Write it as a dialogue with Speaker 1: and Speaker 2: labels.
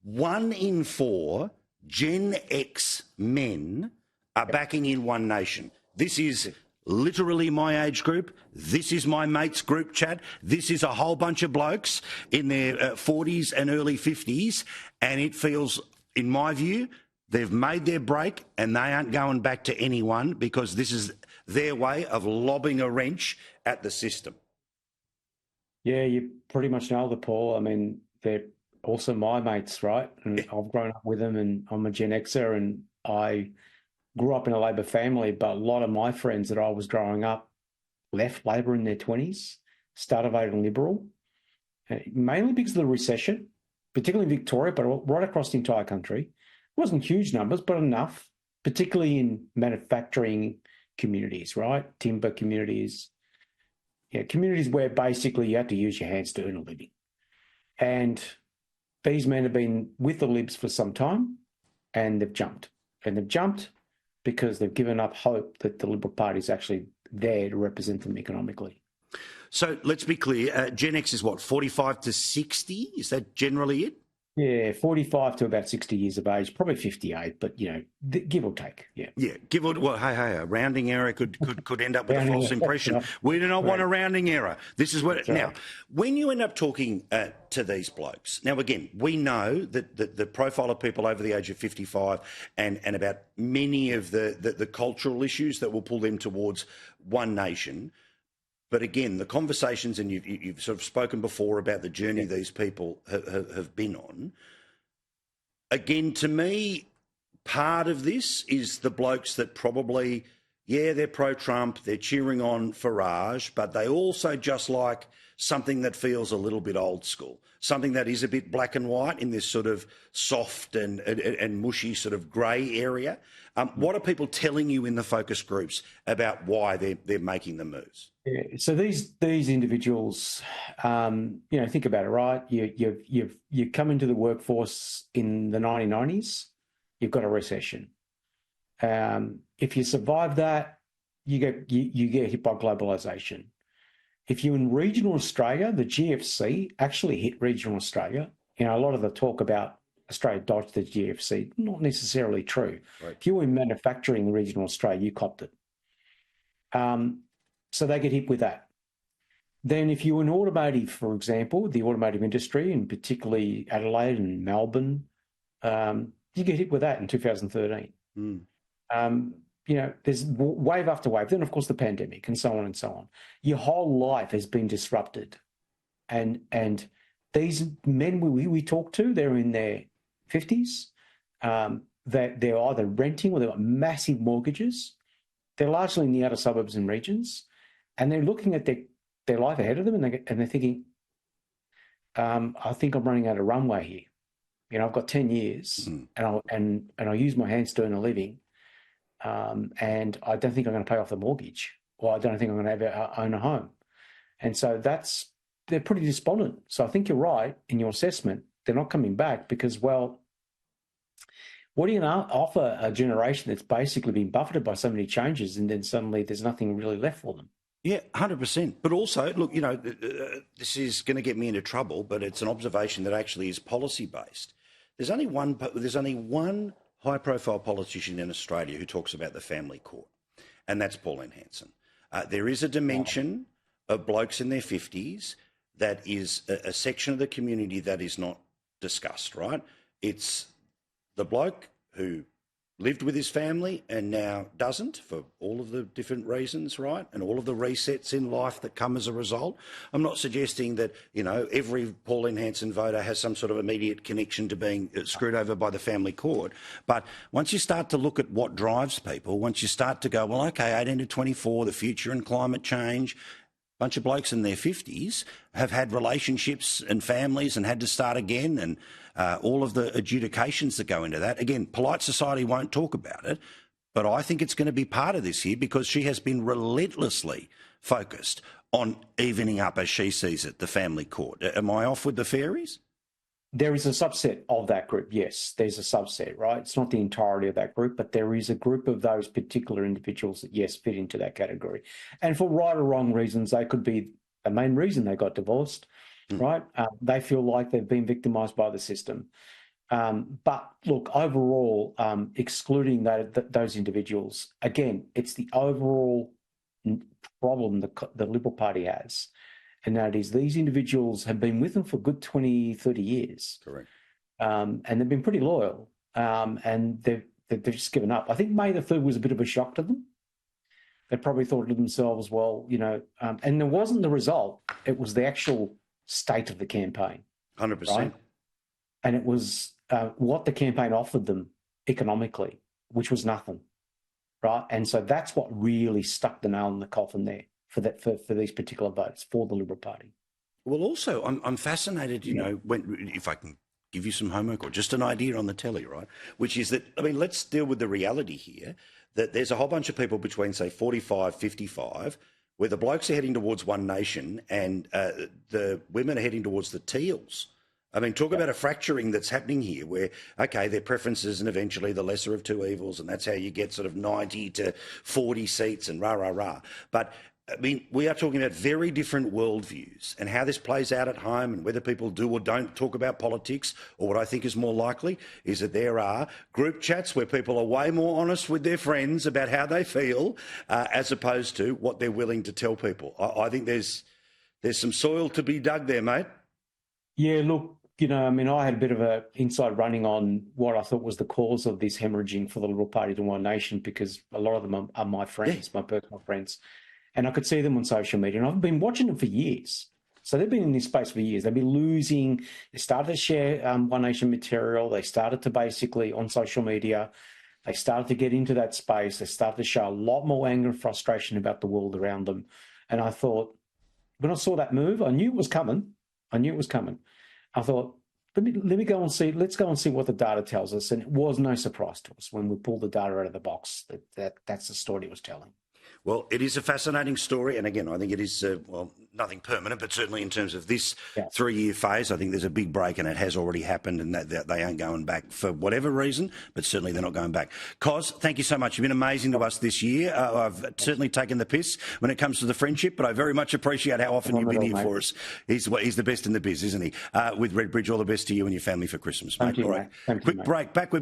Speaker 1: 1 in 4 Gen X men are backing in One Nation. This is literally my age group. This is my mates group chat. This is a whole bunch of blokes in their 40s and early 50s, and it feels, in my view, they've made their break and they aren't going back to anyone because this is their way of lobbing a wrench at the system.
Speaker 2: Yeah, you pretty much nailed it, Paul. I mean, they're also my mates, right? And I've grown up with them, and I'm a Gen Xer, and I grew up in a Labor family, but a lot of my friends that I was growing up left Labor in their 20s, started voting Liberal, mainly because of the recession, particularly in Victoria, but right across the entire country. It wasn't huge numbers, but enough, particularly in manufacturing communities, right? Timber communities. Yeah, communities where basically you had to use your hands to earn a living. And these men have been with the Libs for some time, and they've jumped. And they've jumped because they've given up hope that the Liberal Party is actually there to represent them economically.
Speaker 1: So let's be clear, Gen X is what, 45 to 60? Is that generally it?
Speaker 2: Yeah, 45 to about 60 years of age, probably 58, but, you know, give or take, yeah.
Speaker 1: Yeah, well, hey, a rounding error could end up with a false impression. We do not want a rounding error. This is what... Now, when you end up talking to these blokes, now, again, we know that the profile of people over the age of 55 and about many of the cultural issues that will pull them towards One Nation. But again, the conversations, and you've sort of spoken before about the journey these people have been on. Again, to me, part of this is the blokes that probably, they're pro-Trump, they're cheering on Farage, but they also just like something that feels a little bit old school, something that is a bit black and white in this sort of soft and mushy sort of grey area. What are people telling you in the focus groups about why they're making the moves?
Speaker 2: Yeah, so these individuals, you know, think about it, right? You come into the workforce in the 1990s, you've got a recession. If you survive that, you get hit by globalization. If you're in regional Australia, the GFC actually hit regional Australia. You know, a lot of the talk about Australia dodged the GFC, not necessarily true. Right. If you were in manufacturing in regional Australia, you copped it. So they get hit with that. Then if you're in automotive, for example, the automotive industry, and particularly Adelaide and Melbourne, you get hit with that in 2013. You know, there's wave after wave. Then, of course, the pandemic and so on and so on. Your whole life has been disrupted. And these men we talk to, they're in their 50s. They're either renting or they've got massive mortgages. They're largely in the outer suburbs and regions. And they're looking at their life ahead of them, and they're thinking, I think I'm running out of runway here. You know, I've got 10 years, and I'll use my hands to earn a living, and I don't think I'm going to pay off the mortgage, or I don't think I'm going to ever own a home. And so they're pretty despondent. So I think you're right in your assessment. They're not coming back because, well, what are you going to offer a generation that's basically been buffeted by so many changes, and then suddenly there's nothing really left for them?
Speaker 1: Yeah, 100%. But also, look, you know, this is going to get me into trouble, but it's an observation that actually is policy-based. There's only one high-profile politician in Australia who talks about the family court, and that's Pauline Hanson. There is a dimension of blokes in their 50s that is a section of the community that is not discussed, right? It's the bloke who lived with his family and now doesn't for all of the different reasons, right? And all of the resets in life that come as a result. I'm not suggesting that, you know, every Pauline Hanson voter has some sort of immediate connection to being screwed over by the family court. But once you start to look at what drives people, once you start to go, well, okay, 18 to 24, the future and climate change, a bunch of blokes in their 50s have had relationships and families and had to start again, and all of the adjudications that go into that. Again, polite society won't talk about it, but I think it's going to be part of this here because she has been relentlessly focused on evening up, as she sees it, the family court. Am I off with the fairies?
Speaker 2: There is a subset of that group, yes. There's a subset, right? It's not the entirety of that group, but there is a group of those particular individuals that, yes, fit into that category. And for right or wrong reasons, they could be the main reason they got divorced, right? They feel like they've been victimised by the system. But look, overall, excluding those individuals, again, it's the overall problem the Liberal Party has. And that is these individuals have been with them for a good 20, 30 years.
Speaker 1: Correct.
Speaker 2: And they've been pretty loyal. And they've just given up. I think May the 3rd was a bit of a shock to them. They probably thought to themselves, well, and it wasn't the result. It was the actual state of the campaign.
Speaker 1: 100%.
Speaker 2: Right? And it was what the campaign offered them economically, which was nothing. Right? And so that's what really stuck the nail in the coffin there for these particular votes for the Liberal Party.
Speaker 1: Well, also, I'm fascinated, if I can give you some homework or just an idea on the telly, right? Which is that, let's deal with the reality here, that there's a whole bunch of people between, say, 45, 55, where the blokes are heading towards One Nation and the women are heading towards the Teals. Talk about a fracturing that's happening here where, okay, their preferences and eventually the lesser of two evils, and that's how you get sort of 90 to 40 seats and rah. But we are talking about very different worldviews, and how this plays out at home and whether people do or don't talk about politics, or what I think is more likely is that there are group chats where people are way more honest with their friends about how they feel as opposed to what they're willing to tell people. I think there's some soil to be dug there, mate.
Speaker 2: Yeah, look, I had a bit of an inside running on what I thought was the cause of this hemorrhaging for the Liberal Party to One Nation, because a lot of them are my friends, my personal friends. And I could see them on social media, and I've been watching them for years. So they've been in this space for years. They've been losing. They started to share One Nation material. They started to basically, on social media, they started to get into that space. They started to show a lot more anger and frustration about the world around them. And I thought, when I saw that move, I knew it was coming. I thought, let me go and see. Let's go and see what the data tells us. And it was no surprise to us when we pulled the data out of the box that's the story it was telling.
Speaker 1: Well, it is a fascinating story. And again, I think it is, nothing permanent, but certainly in terms of this 3-year phase, I think there's a big break, and it has already happened, and that they aren't going back for whatever reason, but certainly they're not going back. Kos, thank you so much. You've been amazing to us this year. I've certainly taken the piss when it comes to the friendship, but I very much appreciate how often you've been here for us. He's the best in the biz, isn't he? With Redbridge, all the best to you and your family for Christmas, mate.
Speaker 2: Thank you,
Speaker 1: all right.
Speaker 2: Mate.
Speaker 1: Quick break. Back with